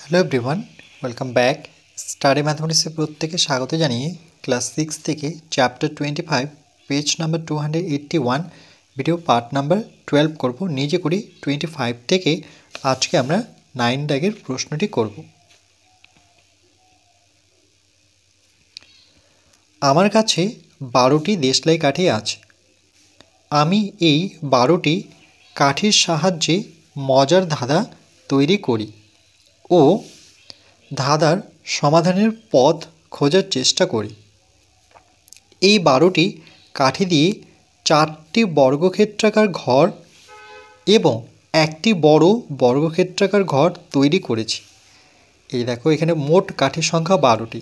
Hello everyone, welcome back. Study ম্যাথমেটিক্সে প্রত্যেকে স্বাগত জানিয়ে ক্লাস 6 থেকে chapter 25 page number 281 video part number 12 করব। নিজে করি 25 থেকে আজকে আমরা 9 দাগের প্রশ্নটি করব। আমার কাছে 12টি দেশলাই কাঠি আছে। আমি এই 12টি কাঠির সাহায্যে মজার ধাঁধা তৈরি করি ও ধাঁধার সমাধানের পথ খোঁজার চেষ্টা করি। এই 12টি কাঠি দিয়ে 4টি বর্গক্ষেত্রাকার ঘর এবং একটি বড় বর্গক্ষেত্রাকার ঘর তৈরি করেছি। এই দেখো, এখানে মোট কাঠির সংখ্যা 12টি।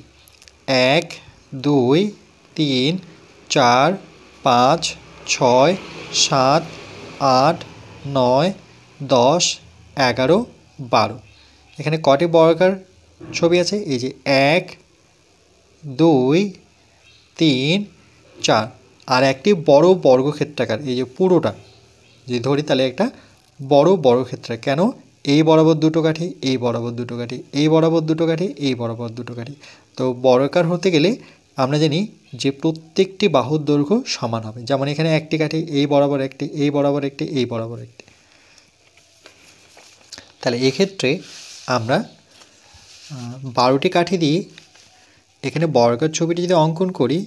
1 2 3 4 5 6 7 8 9 10 11 12। এখানে কটি বর্গাকার ছবি আছে? এই যে 1 2 3 4 আর একটি বড় বর্গক্ষেত্রাকার, এই যে পুরোটা যদি ধরি তাহলে একটা বড় বর্গক্ষেত্রাকার। কেন? এই বরাবর দুটো কাঠি, এই বরাবর দুটো কাঠি, এই বরাবর দুটো কাঠি, এই বরাবর দুটো কাঠি। তো বর্গাকার হতে গেলে আমরা জানি যে প্রত্যেকটি বাহুর দৈর্ঘ্য সমান হবে। যেমন এখানে একটি কাঠি, এই বরাবর একটি, এই বরাবর একটি, এই বরাবর একটি। তাহলে এক্ষেত্রে আমরা 12টি কাঠি দিয়ে এখানে বর্গাকার ছবিটি যদি অঙ্কন করি,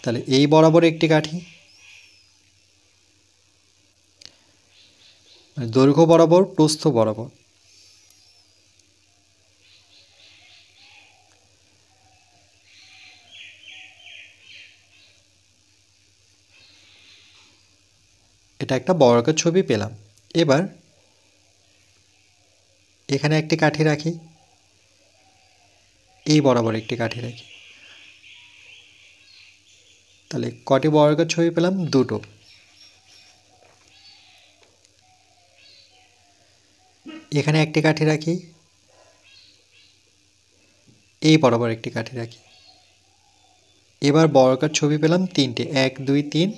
তাহলে এই বরাবর একটি কাঠি, দৈর্ঘ্য বরাবর প্রস্থ বরাবর, এটা একটা বর্গাকার ছবি পেলাম। এবার এখানে একটি কাঠি রাখি, এই বরাবর একটি কাঠি রাখি, তাহলে কটি বর্গাকার ছবি পেলাম? দুটো। এখানে একটি কাঠি রাখি, এই বরাবর একটি কাঠি রাখি। এবার বর্গাকার ছবি পেলাম তিনটে, 1 2 3।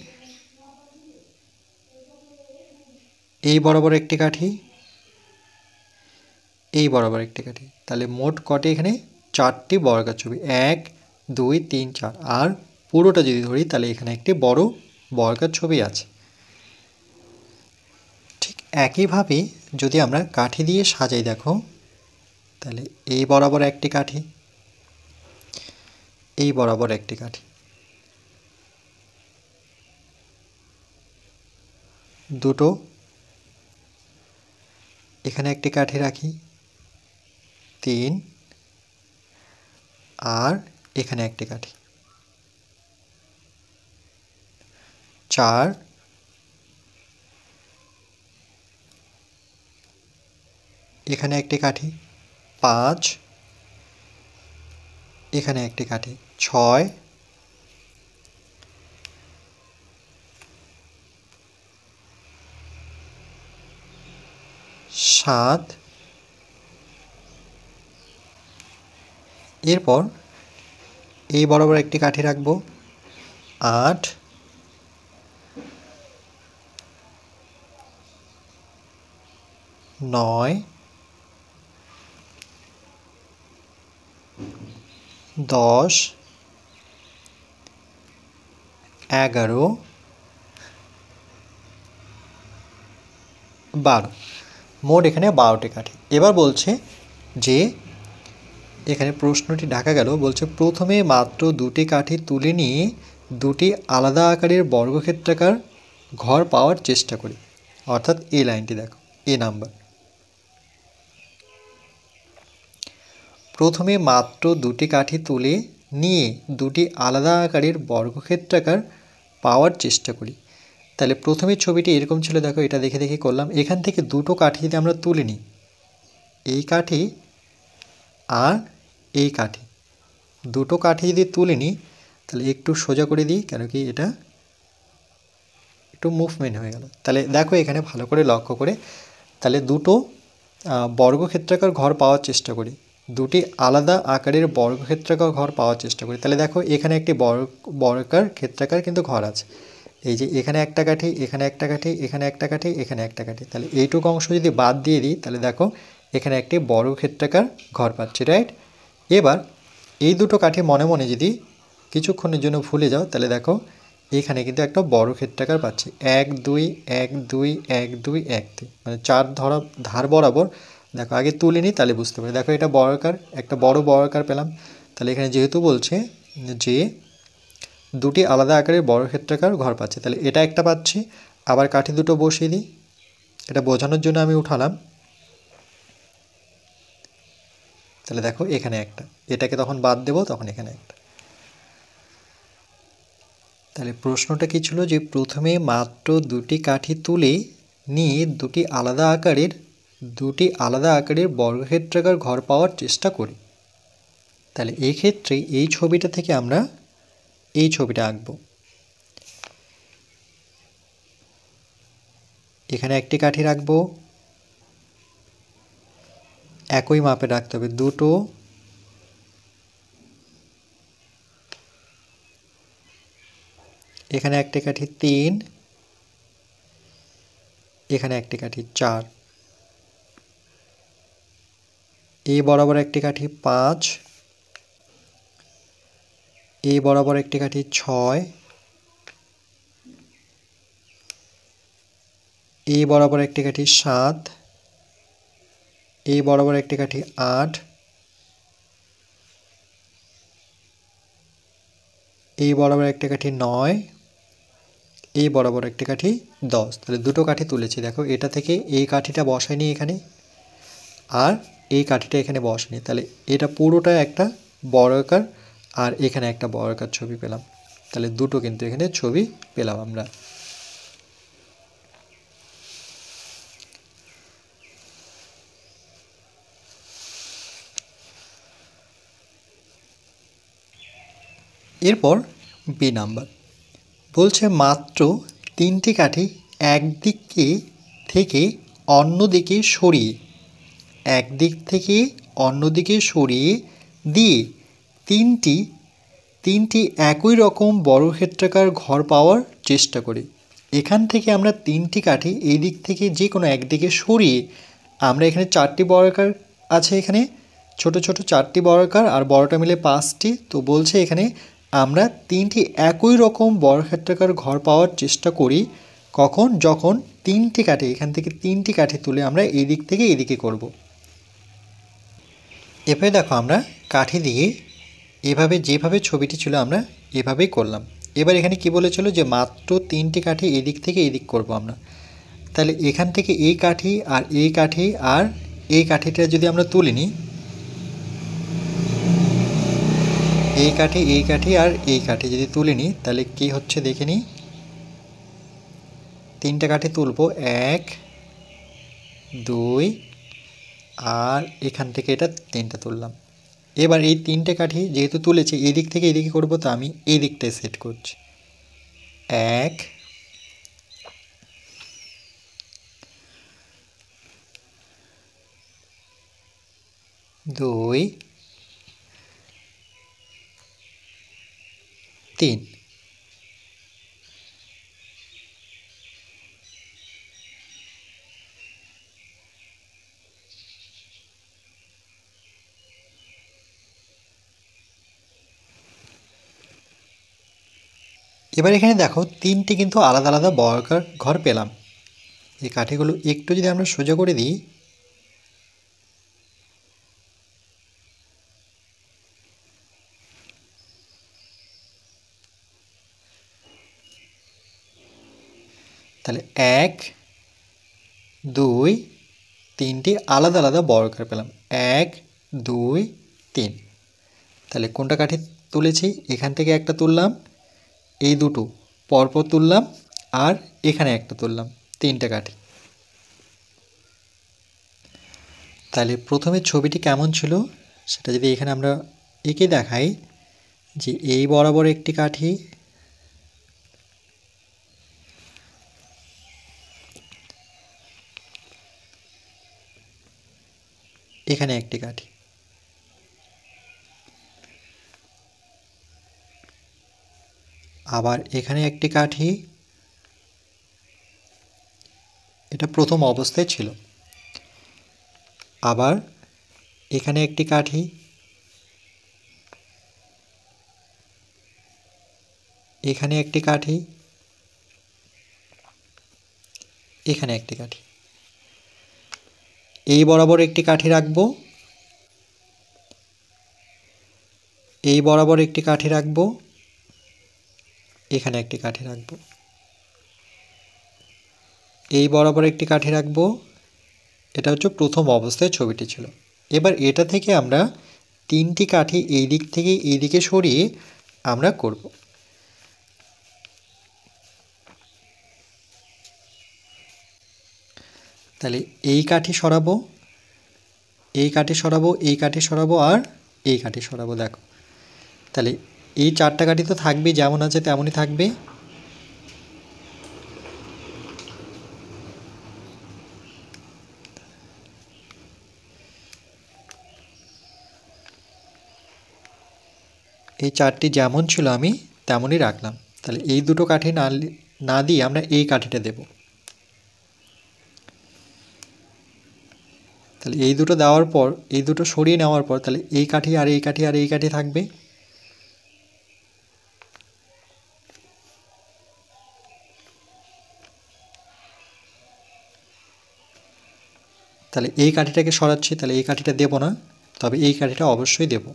এই বরাবর একটি কাঠি, এই বরাবর একটি কাঠি। তাহলে মোট কটি এখানে? 4টি বর্গাকার ছবি, 1 2 3 4। আর পুরোটা যদি ধরি তাহলে এখানে একটি বড় বর্গাকার ছবি আছে। ঠিক একইভাবে যদি আমরা কাঠি দিয়ে সাজাই, দেখো, তাহলে এই বরাবর একটি কাঠি, এই বরাবর একটি কাঠি, দুটো। এখানে একটি কাঠি রাখি, 3। আর এখানে একটি কাঠি, 4। এখানে একটি কাঠি, 5। এখানে একটি কাঠি, 6। 7। এরপর এই বরাবর একটি কাঠি রাখবো, 8। 9 10 11 12। মোট এখানে 12টি কাঠি। এবার বলছে যে এখানে প্রশ্নটি ঢাকা গেল, বলছে প্রথমে মাত্র 2টি কাঠি তুলে নিয়ে 2টি আলাদা আকারের বর্গক্ষেত্রাকার ঘর পাওয়ার চেষ্টা করি। অর্থাৎ এই লাইনটি দেখো, এ নাম্বার। প্রথমে মাত্র 2টি কাঠি তুলে নিয়ে 2টি আলাদা আকারের বর্গক্ষেত্রাকার পাওয়ার চেষ্টা করি। তাহলে প্রথমের ছবিটি এরকম ছিল, দেখো, এটা দেখে দেখে করলাম। এখান থেকে দুটো কাঠি যদি আমরা তুলে নিই, এই কাঠি আর এই কাঠি, দুটো কাঠি যদি তুলে নিই, তাহলে একটু সোজা করে দিই, কেন কি এটা একটু মুভমেন্ট হয়ে গেল। তাহলে দেখো এখানে ভালো করে লক্ষ্য করে, তাহলে দুটো বর্গক্ষেত্রাকার ঘর পাওয়ার চেষ্টা করি, 2টি আলাদা আকারের বর্গক্ষেত্রাকার ঘর পাওয়ার চেষ্টা করি। তাহলে দেখো এখানে একটি বর্গাকার ক্ষেত্রাকার কিন্তু ঘর আছে, এই যে এখানে একটা কাঠি, এখানে একটা কাঠি, এখানে একটা কাঠি, এখানে একটা কাঠি, তাহলে এইটুকু অংশ যদি বাদ দিয়ে দিই তাহলে দেখো এখানে একটি বর্গক্ষেত্রাকার ঘর পাচ্ছি, রাইট। এবার এই দুটো কাঠি মনে মনে যদি কিছুক্ষণের জন্য ভুলে যাও তাহলে দেখো এখানে কিন্তু একটা বর্গক্ষেত্রাকার পাচ্ছি, 1 2 1 2 1 2 1 2, মানে 4 ধার বরাবর। দেখো আগে তুলে নিই তাহলে বুঝতে পারি। দেখো এটা বর্গাকার, একটা বড় বর্গাকার পেলাম। তাহলে এখানে যেহেতু বলছে যে দুটি আলাদা আকারের বর্গক্ষেত্রাকার ঘর পাচ্ছে, তাহলে এটা একটা পাচ্ছি। আবার কাঠি দুটো বসিয়ে দিই, এটা বোঝানোর জন্য আমি উঠালাম। তাহলে দেখো এখানে একটা, এটাকে তখন বাদ দেবো, তখন এখানে একটা। তাহলে প্রশ্নটা কী ছিল, যে প্রথমে মাত্র দুটি কাঠি তুলে নিয়ে দুটি আলাদা আকারের বর্গক্ষেত্রাকার ঘর পাওয়ার চেষ্টা করি। তাহলে এই ক্ষেত্রে এই ছবিটা থেকে আমরা এই ছবিটা আঁকব। এখানে একটি কাঠি রাখবো, একই মাপে রাখতে হবে দুটো। এখানে একটি কাঠি 3, এখানে একটি কাঠি 4, এই বরাবর একটি কাঠি 5, এই বরাবর একটি কাঠি 6, এই বরাবর একটি কাঠি 7, এই বরাবর একটি কাঠি 8, এই বরাবর একটি কাঠি 9, এই বরাবর একটি কাঠি 10। তাহলে দুটো কাঠি তুলেছি। দেখো এটা থেকে এই কাঠিটা বসাইনি এখানে, আর এই কাঠিটা এখানে বসাইনি, তাহলে এটা পুরোটা একটা বর্গাকার, আর এখানে একটা বর্গাকার ছবি পেলাম। তাহলে দুটো কিন্তু এখানে ছবি পেলাম আমরা। এরপর বি নাম্বার বলছে মাত্র 3টি কাঠি একদিকে থেকে অন্যদিকে সরিয়ে দিয়ে তিনটি একই রকম বর্গক্ষেত্রাকার ঘর পাওয়ার চেষ্টা করি। এখান থেকে আমরা 3টি কাঠি এই দিক থেকে যে কোনো একদিকে সরিয়ে, আমরা এখানে 4টি বর্গাকার আছে, এখানে ছোট ছোট 4টি বর্গাকার আর বড়টা মিলে 5টি। তো বলছে এখানে আমরা 3টি একই রকম বর্গক্ষেত্রাকার ঘর পাওয়ার চেষ্টা করি কখন, যখন 3টি কাঠি, এখান থেকে 3টি কাঠি তুলে আমরা এই দিক থেকে এদিকে করব। এবারে দেখো আমরা কাঠি দিয়ে এভাবে, যেভাবে ছবিটি ছিল আমরা এভাবেই করলাম। এবার এখানে কি বলেছিল, যে মাত্র 3টি কাঠি এদিক থেকে এদিক করব আমরা। তাহলে এখান থেকে এই কাঠি আর এই কাঠি আর এই কাঠিটা যদি আমরা তুলে নিই, এই কাঠি আর এই কাঠি যদি তুলে নিই তাহলে কি হচ্ছে দেখে নিই। 3টে কাঠি তুলব, 1 2, আর এখান থেকে এটা 3টা তুললাম। এবার এই 3টে কাঠি যেহেতু তুলেছি এই দিক থেকে এদিকে করব, তো আমি এই দিকটায় সেট করছি। 1 2 3। এবার এখানে দেখো 3টি কিন্তু আলাদা আলাদা বর্গাকার ঘর পেলাম। এই কাঠিগুলো একটু যদি আমরা সোজা করে দিই, তাহলে 1 2 3টি আলাদা আলাদা বর্গাকার পেলাম, 1 2 3। তাহলে কোনটা কাঠি তুলেছি, এখান থেকে একটা তুললাম, এই দুটো পরপর তুললাম, আর এখানে একটা তুললাম, 3টে কাঠি। তাহলে প্রথমে ছবিটি কেমন ছিল সেটা যদি এখানে আমরা এঁকে দেখাই, যে এই বরাবর একটি কাঠি, এখানে একটি কাঠি, আবার এখানে একটি কাঠি, এটা প্রথম অবস্থায় ছিল। আবার এখানে একটি কাঠি, এখানে একটি কাঠি, এখানে একটি কাঠি, এই বরাবর একটি কাঠি রাখব, এই বরাবর একটি কাঠি রাখব, এখানে একটি কাঠি রাখব, এই বরাবর একটি কাঠি রাখব। এটা হচ্ছে প্রথম অবস্থায় ছবিটি ছিল। এবার এটা থেকে আমরা 3টি কাঠি এই দিক থেকে এই দিকে সরিয়ে আমরা করব। তাহলে এই কাঠি সরাবো, এই কাঠি সরাবো, এই কাঠি সরাবো, আর এই কাঠি সরাবো। দেখো, তাহলে এই 4টা কাঠি তো থাকবেই, যেমন আছে তেমনই থাকবে। এই 4টি যেমন ছিল আমি তেমনই রাখলাম। তাহলে এই দুটো কাঠি না দিয়ে আমরা এই কাঠিটা দেব। তাহলে এই দুটো দেওয়ার পর, এই দুটো সরিয়ে নেওয়ার পর, তাহলে এই কাঠি আর এই কাঠি আর এই কাঠি থাকবে। তাহলে এই কাঠিটাকে সরাচ্ছি, তাহলে এই কাঠিটা দেব না, তবে এই কাঠিটা অবশ্যই দেব।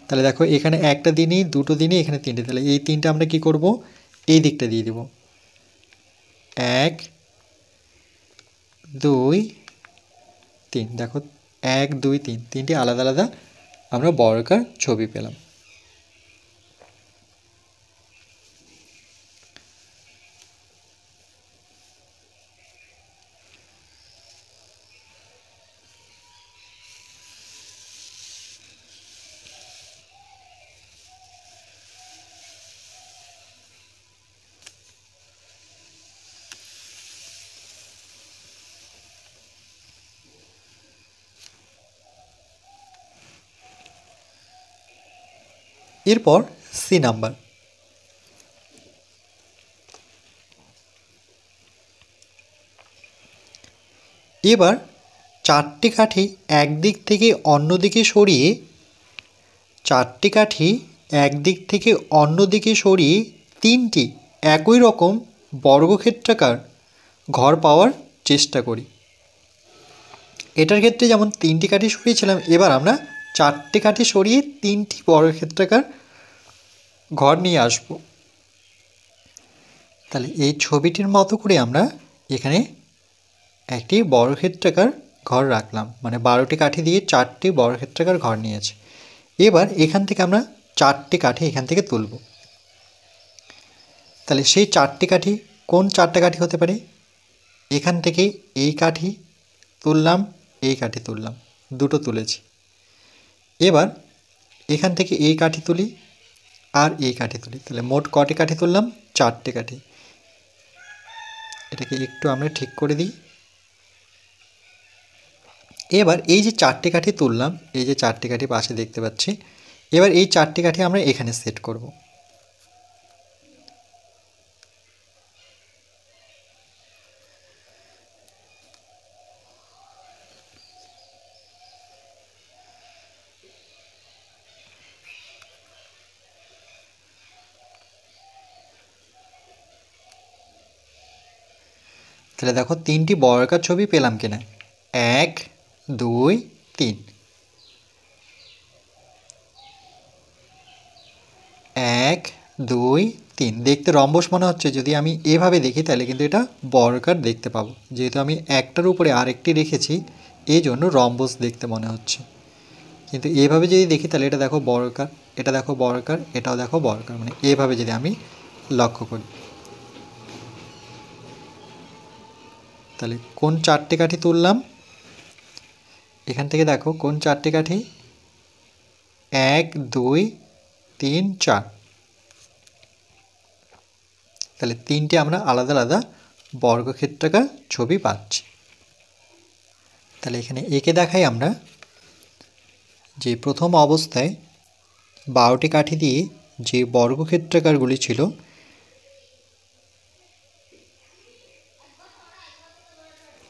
তাহলে দেখো, এখানে একটা দিনই, দুটো দিনই, এখানে 3টে, তাহলে এই 3টা আমরা কি করব, এই দিকটা দিয়ে দেব। 1 2 3। দেখো, 1 2 3, 3টি আলাদা আলাদা আমরা বর্গাকার ছবি পেলাম। এরপর সি নাম্বার। এবার 4টি কাঠি একদিক থেকে অন্যদিকে সরিয়ে, 4টি কাঠি একদিক থেকে অন্যদিকে সরিয়ে 3টি একই রকম বর্গক্ষেত্রাকার ঘর পাওয়ার চেষ্টা করি। এটার ক্ষেত্রে যেমন 3টি কাঠি সরিয়েছিলাম, এবার আমরা 4টি কাঠি সরিয়ে 3টি বর্গক্ষেত্রাকার ঘর নিয়ে আসব। তাহলে এই ছবিটির মতো করে আমরা এখানে একটি বর্গক্ষেত্রাকার ঘর রাখলাম, মানে 12টি কাঠি দিয়ে 4টি বর্গক্ষেত্রাকার ঘর নিয়েছে। এবার এখান থেকে আমরা 4টি কাঠি এখান থেকে তুলব। তাহলে সেই 4টি কাঠি কোন 4টা কাঠি হতে পারে? এখান থেকে এই কাঠি তুললাম, এই কাঠি তুললাম, দুটো তুলেছি। এবার এখান থেকে এই কাঠি তুলি আর এই কাঠি তুলি, তাহলে মোট কটি কাঠি তুললাম? 4টে কাঠি। এটাকে একটু আমরা ঠিক করে দিই। এবার এই যে 4টে কাঠি তুললাম, এই যে 4টে কাঠি পাশে দেখতে পাচ্ছি, এবার এই 4টে কাঠি আমরা এখানে সেট করব। তাহলে দেখো, 3টি বর্গাকার ছবি পেলাম কিনা? 1 2 3, 1 2 3। দেখতে রম্বস মনে হচ্ছে, যদি আমি এভাবে দেখি তাহলে কিন্তু এটা বর্গাকার দেখতে পাবো। যেহেতু আমি একটার উপরে আরেকটি রেখেছি, এই জন্য রম্বস দেখতে মনে হচ্ছে। কিন্তু এভাবে যদি দেখি তাহলে এটা দেখো বর্গাকার, এটা দেখো বর্গাকার, এটাও দেখো বর্গাকার, মানে এভাবে যদি আমি লক্ষ্য করি। তাহলে কোন 4টে কাঠি তুললাম? এখান থেকে দেখো কোন 4টে কাঠি? 1 2 3 4। তাহলে 3টে আমরা আলাদা আলাদা বর্গক্ষেত্রাকার ছবি পাচ্ছি। তাহলে এখানে একে দেখাই আমরা যে প্রথম অবস্থায় 12টি কাঠি দিয়ে যে বর্গক্ষেত্রাকারগুলি ছিল,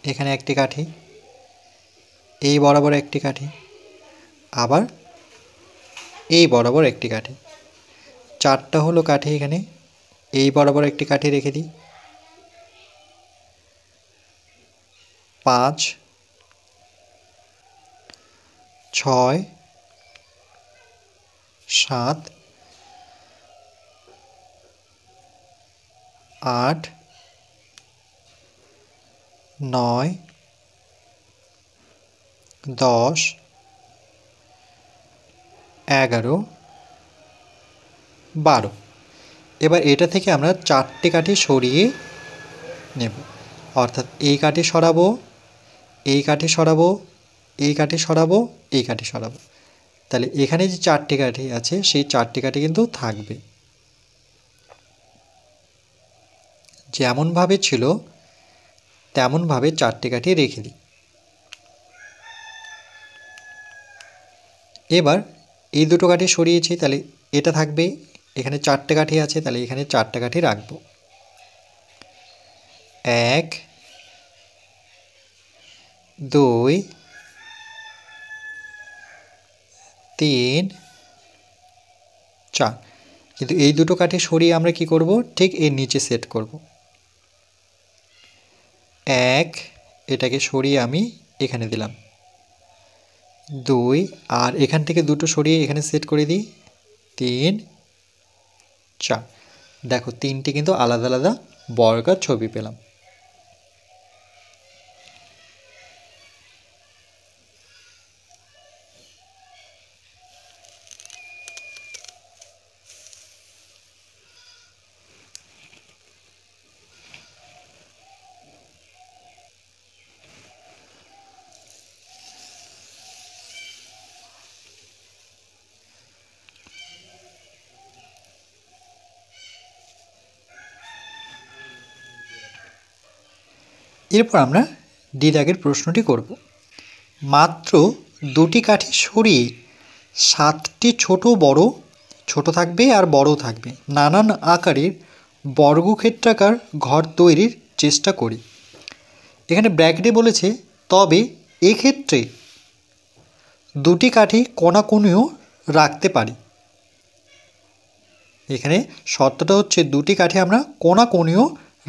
এখানে একটি কাঠি, এই বরাবর একটি কাঠি, আবার এই বরাবর একটি কাঠি, 4টা হলো কাঠি। এখানে এই বরাবর একটি কাঠি রেখে দিই, 5 6 7 8 9 10 11 12। এবার এটা থেকে আমরা 4টে কাঠি সরিয়ে নেব, অর্থাৎ এই কাঠি সরাবো, এই কাঠি সরাবো, এই কাঠি সরাবো, এই কাঠি সরাবো। তাহলে এখানে যে 4টে কাঠি আছে সেই 4টে কাঠি কিন্তু থাকবে, যেমনভাবে ছিল তেমনভাবে 4টে কাঠি রেখে দিই। এবার এই দুটো কাঠি সরিয়েছি, তাহলে এটা থাকবে। এখানে 4টে কাঠি আছে, তাহলে এখানে 4টে কাঠি রাখবো। 1 2 3 4। কিন্তু এই দুটো কাঠি সরিয়ে আমরা কি করব, ঠিক এর নিচে সেট করব। 1, এটাকে সরিয়ে আমি এখানে দিলাম, 2, আর এখান থেকে দুটো সরিয়ে এখানে সেট করে দিই, 3 4। দেখো 3টে কিন্তু আলাদা আলাদা বর্গাকার ছবি পেলাম। এরপর আমরা ডি দাগের প্রশ্নটি করব। মাত্র 2টি কাঠি সরিয়ে 7টি ছোট বড়, ছোট থাকবে আর বড় থাকবে, নানান আকারের বর্গক্ষেত্রাকার ঘর তৈরির চেষ্টা করি। এখানে ব্র্যাকেটে বলেছে, তবে এক্ষেত্রে 2টি কাঠি কোণাকুণিও রাখতে পারি। এখানে শর্তটা হচ্ছে 2টি কাঠি আমরা কোণাকুণিও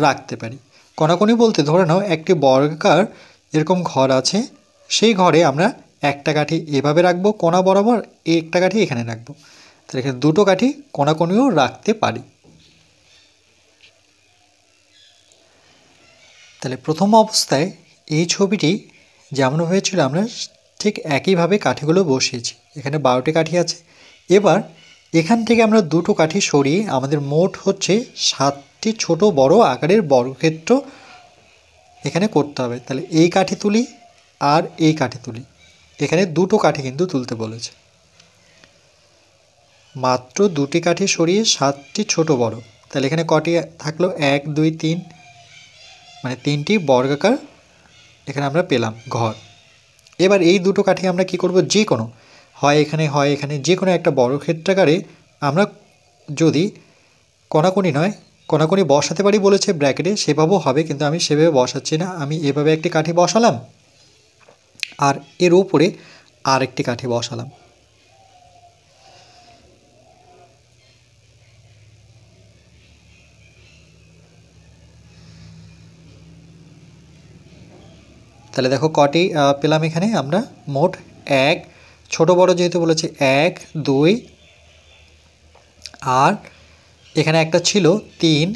রাখতে পারি। কোণাকুণি বলতে ধরে নাও একটি বর্গাকার এরকম ঘর আছে, সেই ঘরে আমরা একটা কাঠি এভাবে রাখবো কোণা বরাবর, একটা কাঠি এখানে রাখবো, তাহলে এখানে 2টো কাঠি কোণাকুণিও রাখতে পারি। তাহলে প্রথম অবস্থায় এই ছবিটি যেমন হয়েছিল আমরা ঠিক একইভাবে কাঠিগুলো বসিয়েছি। এখানে 12টি কাঠি আছে। এবার এখান থেকে আমরা 2টো কাঠি সরিয়ে আমাদের মোট হচ্ছে 7টি ছোট বড় আকারের বর্গক্ষেত্র এখানে করতে হবে। তাহলে এই কাঠি তুলি আর এই কাঠি তুলি, এখানে 2টো কাঠি কিন্তু তুলতে বলেছে। মাত্র 2টি কাঠি সরিয়ে 7টি ছোট বড়, তাহলে এখানে কটি থাকলো, 1 2 3, মানে 3টি বর্গাকার এখানে আমরা পেলাম ঘর। এবার এই 2টো কাঠি আমরা কি করব, যে কোনো হয় এখানে যে কোনো একটা বর্গক্ষেত্রাকারে আমরা যদি কোণাকুণি নয় কোণাকুণি বসাতে পারি বলেছে ব্র্যাকেটে, সেভাবেও হবে, কিন্তু আমি সেভাবে বসাচ্ছি না। আমি এভাবে একটি কাঠি বসালাম আর এর উপরে আরেকটি কাঠি বসালাম। তাহলে দেখো কটি পেলাম এখানে আমরা, মোট 1, ছোট বড় যেহেতু বলেছে 1 2, আর এখানে একটা ছিল 3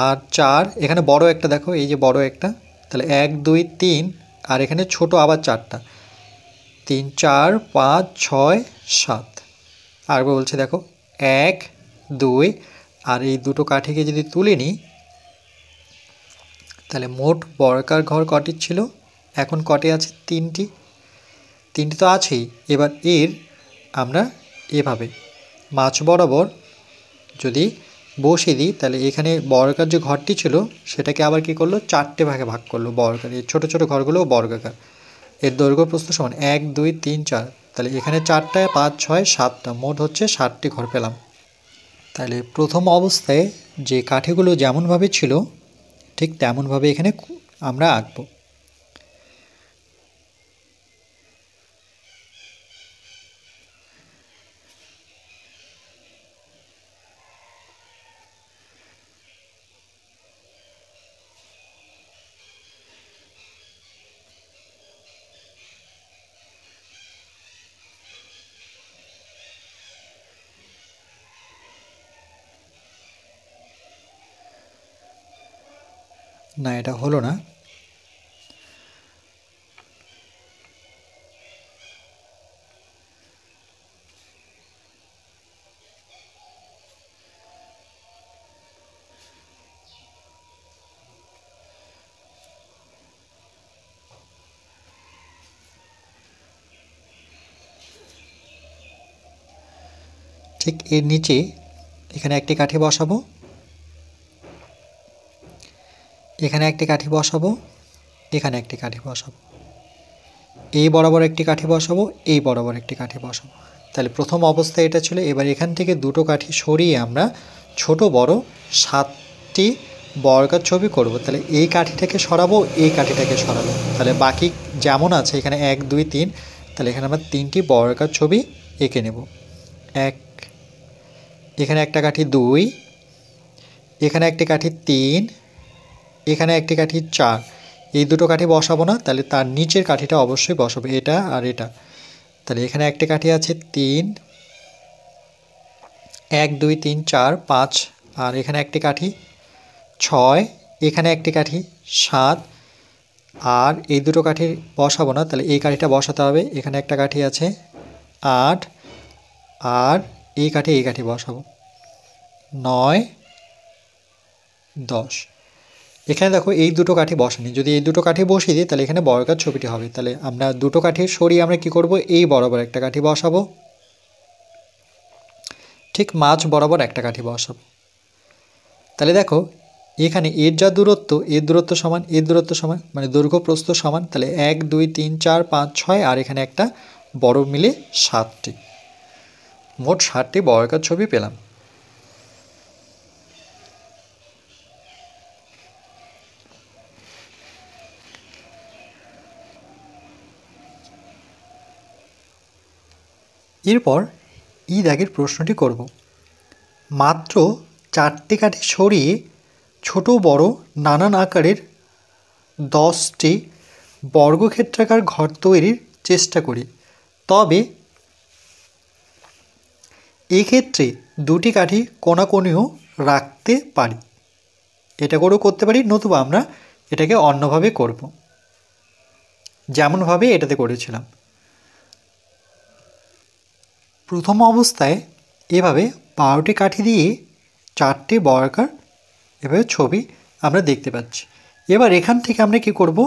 আর 4, এখানে বড় একটা দেখো, এই যে বড় একটা, তাহলে 1 2 3, আর এখানে ছোট আবার 4টা, 3 4 5 6 7। আর বলছে দেখো 1 2, আর এই 2টো কাঠিকে যদি তুলে নিই তাহলে মোট বর্গাকার ঘর কটি ছিল, এখন কটি আছে, 3টি তো আছেই। এবার এর আমরা এভাবে মাঝ বরাবর যদি বসিয়ে দিই, তাহলে এখানে বর্গাকার যে ঘরটি ছিল সেটাকে আবার কি করলো, 4টে ভাগে ভাগ করলো বর্গাকার। এই ছোটো ছোটো ঘরগুলো বর্গাকার, এর দৈর্ঘ্য প্রস্থ সমান 1 2 3 4, তাহলে এখানে 4টা 5 6 7টা, মোট হচ্ছে 7টি ঘর পেলাম। তাহলে প্রথম অবস্থায় যে কাঠিগুলো যেমনভাবে ছিল ঠিক তেমনভাবে এখানে আমরা আঁকবো। না, এটা হলো না। ঠিক এর নিচে এখানে একটি কাঠি বসাবো, এখানে একটি কাঠি বসাবো, এখানে একটি কাঠি বসাবো, এই বরাবর একটি কাঠি বসাবো, এই বরাবর একটি কাঠি বসাবো। তাহলে প্রথম অবস্থায় এটা ছিল। এবার এখান থেকে দুটো কাঠি সরিয়ে আমরা ছোট বড় 7টি বর্গাকার ছবি করব। তাহলে এই কাঠিটাকে সরাবো, এই কাঠিটাকে সরাবো, তাহলে বাকি যেমন আছে এখানে 1 2 3, তাহলে এখানে আমরা 3টি বর্গাকার ছবি এঁকে নেব। 1, এখানে একটা কাঠি 2, এখানে একটি কাঠি 3, এখানে একটি কাঠি 4। এই দুটো কাঠি বসাবো না, তাহলে তার নিচের কাঠিটা অবশ্যই বসাবো, এটা আর এটা। তাহলে এখানে একটি কাঠি আছে 3, 1 2 3 4 5, আর এখানে একটি কাঠি 6, এখানে একটি কাঠি 7, আর এই দুটো কাঠি বসাবো না, তাহলে এই কাঠিটা বসাতে হবে। এখানে একটা কাঠি আছে 8, আর এই কাঠি বসাবো 9 10। এখানে দেখো এই দুটো কাঠি বসানি, যদি এই দুটো কাঠি বসিয়ে দিই তাহলে এখানে বর্গাকার ছবিটি হবে। তাহলে আমরা দুটো কাঠি সরিয়ে আমরা কি করব, এই বরাবর একটা কাঠি বসাবো, ঠিক মাঝ বরাবর একটা কাঠি বসাবো। তাহলে দেখো এখানে এর যা দূরত্ব, এর দূরত্ব সমান, এর দূরত্ব সমান, মানে দৈর্ঘ্য প্রস্থ সমান। তাহলে 1 2 3 4 5 6, আর এখানে একটা বড় মিলে 7টি, মোট 7টি বর্গাকার ছবি পেলাম। এরপর এই দাগের প্রশ্নটি করব। মাত্র 4টি কাঠি সরিয়ে ছোট বড় নানান আকারের 10টি বর্গক্ষেত্রাকার ঘর তৈরির চেষ্টা করি, তবে এক্ষেত্রে দুটি কাঠি কোণাকোণিও রাখতে পারি। এটা করেও করতে পারি, নতুবা আমরা এটাকে অন্যভাবে করব, যেমনভাবে এটাতে করেছিলাম। প্রথম অবস্থায় এভাবে 12টি কাঠি দিয়ে 4টি বর্গাকার এভাবে ছবি আমরা দেখতে পাচ্ছি। এবার এখান থেকে আমরা কি করব,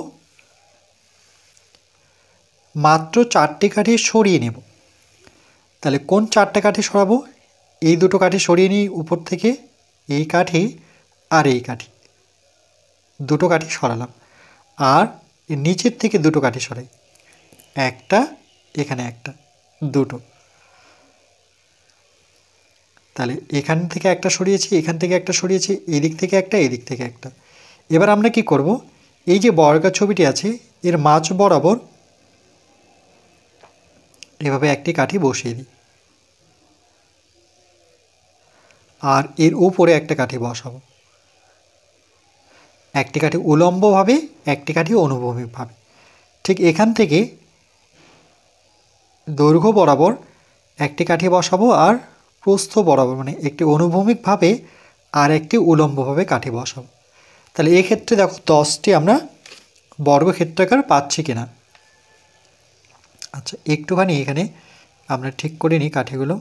মাত্র 4টি কাঠি সরিয়ে নেব। তাহলে কোন 4টে কাঠি সরাবো, এই দুটো কাঠি সরিয়ে নিই উপর থেকে, এই কাঠি আর এই কাঠি, দুটো কাঠি সরালাম। আর নিচের থেকে দুটো কাঠি সরাই, একটা, এখানে একটা, দুটো। তাহলে এখান থেকে একটা সরিয়েছি, এখান থেকে একটা সরিয়েছি, এদিক থেকে একটা, এদিক থেকে একটা। এবার আমরা কি করব, এই যে বর্গাকার ছবিটি আছে এর মাঝ বরাবর এভাবে একটি কাঠি বসিয়ে দিই, আর এর উপরে একটা কাঠি বসাবো। একটি কাঠি উলম্বভাবে, একটি কাঠি অনুভূমিকভাবে। ঠিক এখান থেকে দৈর্ঘ্য বরাবর একটি কাঠি বসাবো, আর প্রস্থ বরাবর মানে একটি অনুভূমিকভাবে আর একটি উলম্বভাবে কাঠি বসাবো। তাহলে এক্ষেত্রে দেখো 10টি আমরা বর্গক্ষেত্রাকার পাচ্ছি কিনা। আচ্ছা, একটুখানি এখানে আমরা ঠিক করে নিই কাঠিগুলো।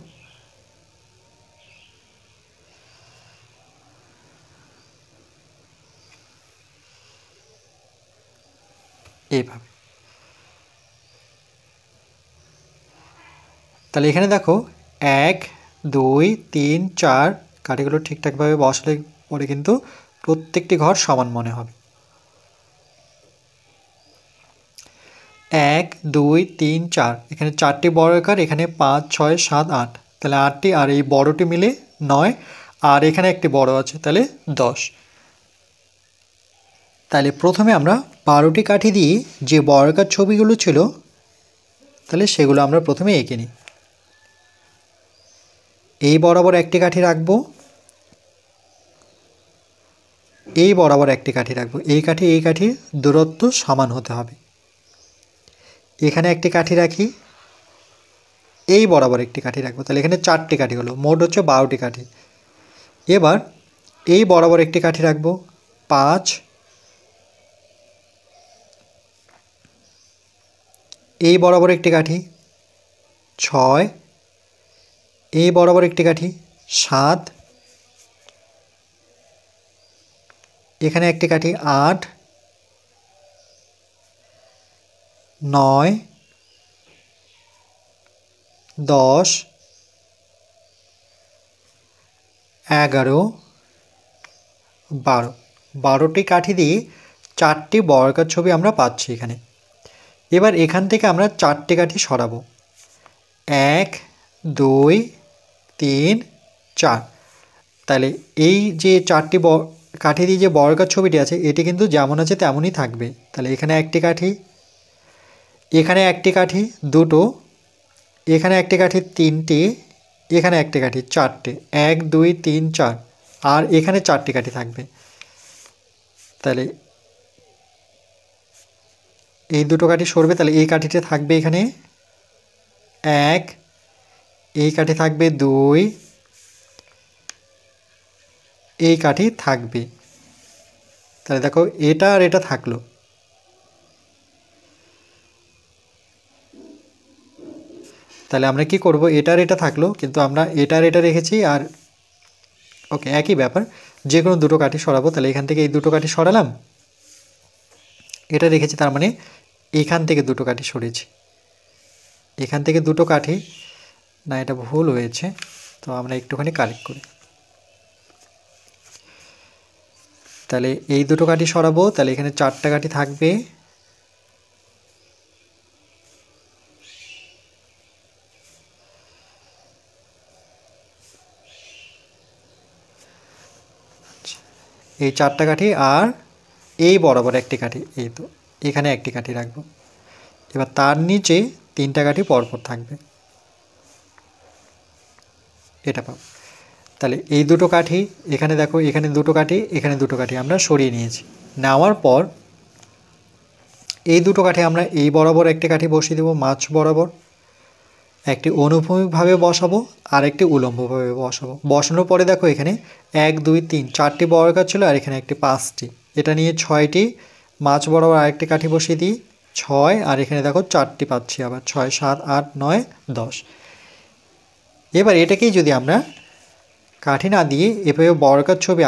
এইভাবে। তাহলে এখানে দেখো 1 2 3 4 কাঠিগুলো ঠিকঠাকভাবে বসালে পরে কিন্তু প্রত্যেকটি ঘর সমান মনে হবে। 1 2 3 4, এখানে 4টি বর্গাকার, এখানে 5 6 7 8, তাহলে 8টি, আর এই বড়টি মিলে 9, আর এখানে একটি বড় আছে, তাহলে 10। তাহলে প্রথমে আমরা 12টি কাঠি দিয়ে যে বর্গাকার ছবিগুলো ছিল তাহলে সেগুলো আমরা প্রথমে এঁকে নিই। এই বরাবর একটি কাঠি রাখবো, এই বরাবর একটি কাঠি রাখবো, এই কাঠির দূরত্ব সমান হতে হবে। এখানে একটি কাঠি রাখি, এই বরাবর একটি কাঠি রাখবো, তাহলে এখানে 4টি কাঠি হলো, মোট হচ্ছে 12টি কাঠি। এবার এই বরাবর একটি কাঠি রাখবো 5, এই বরাবর একটি কাঠি 6, এই বরাবর একটি কাঠি 7, এখানে একটি কাঠি 8, 9, 10, 11, 12। 12টি কাঠি দিয়ে 4টি বর্গাকার ছবি আমরা পাচ্ছি এখানে। এবার এখান থেকে আমরা 4টে কাঠি সরাবো। 1, 2, 3, 4। তাহলে এই যে 4টি কাঠি দিয়ে যে বর্গাকার ছবিটি আছে এটি কিন্তু যেমন আছে তেমনই থাকবে। তাহলে এখানে একটি কাঠি, এখানে একটি কাঠি, দুটো, এখানে একটি কাঠি, তিনটি, এখানে একটি কাঠি, 4টে। 1, 2, 3, 4। আর এখানে 4টি কাঠি থাকবে। তাহলে এই দুটো কাঠি সরবে, তাহলে এই কাঠিটা থাকবে এখানে 1, এই কাঠি থাকবে 2, এই কাঠি থাকবে। তাহলে দেখো এটা আর এটা থাকলো। তাহলে আমরা কি করব, এটা আর এটা থাকলো, কিন্তু আমরা এটা আর এটা রেখেছি। আর ওকে, একই ব্যাপার, যে কোনো দুটো কাঠি সরাবো। তাহলে এখান থেকে এই দুটো কাঠি সরালাম, এটা রেখেছি, তার মানে এখান থেকে দুটো কাঠি সরিয়েছি। এখান থেকে দুটো কাঠি, না এটা ভুল হয়েছে, তো আমরা একটুখানি কারেক্ট করি। তাহলে এই দুটো কাঠি সরাবো, তাহলে এখানে 4টা কাঠি থাকবে। এই 4টা কাঠি আর এই বরাবর একটি কাঠি, এই তো এখানে একটি কাঠি রাখবো। এবার তার নিচে 3টা কাঠি পরপর থাকবে, এটা পাবো। তাহলে এই দুটো কাঠি, এখানে দেখো এখানে দুটো কাঠি, এখানে দুটো কাঠি আমরা সরিয়ে নিয়েছি। নেওয়ার পর এই দুটো কাঠি আমরা এই বরাবর একটি কাঠি বসিয়ে দেবো, মাঝ বরাবর একটি অনুভূমিকভাবে বসাবো আর একটি উলম্বভাবে বসাবো। বসানোর পরে দেখো এখানে 1, 2, 3 4টি বর্গাকার ছিল, আর এখানে একটি 5টি, এটা নিয়ে 6টি, মাঝ বরাবর আরেকটি কাঠি বসিয়ে দিই 6, আর এখানে দেখো 4টি পাচ্ছি আবার 6, 7, 8, 9, 10। এবার এটাকেই যদি আমরা কাঠি না দিয়ে এভাবে বর্গাকার ছবি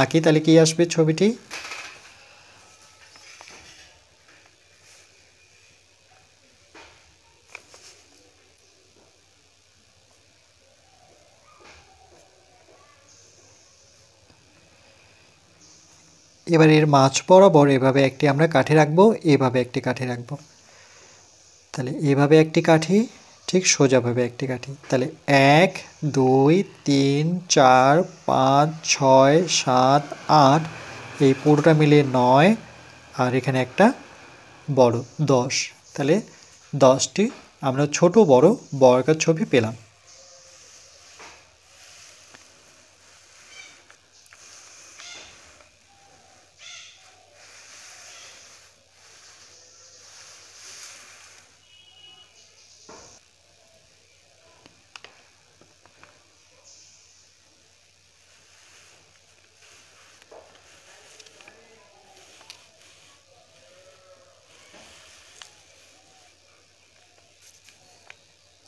আঁকি, তাহলে কি আসবে ছবিটি? এবার এর মাঝ বরাবর এভাবে একটি আমরা কাঠি রাখবো, এভাবে একটি কাঠি রাখবো। তাহলে এভাবে একটি কাঠি, ঠিক সোজাভাবে একটি কাঠি। তাহলে 1, 2, 3, 4, 5, 6, 7, 8, এই পুরোটা মিলিয়ে 9, আর এখানে একটা বড় 10। তাহলে 10টি আমরা ছোট বড় বর্গাকার ছবি পেলাম।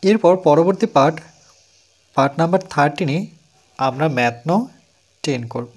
এরপর পরবর্তী পার্ট নাম্বার 13-এ আমরা ম্যাথ 10 করব।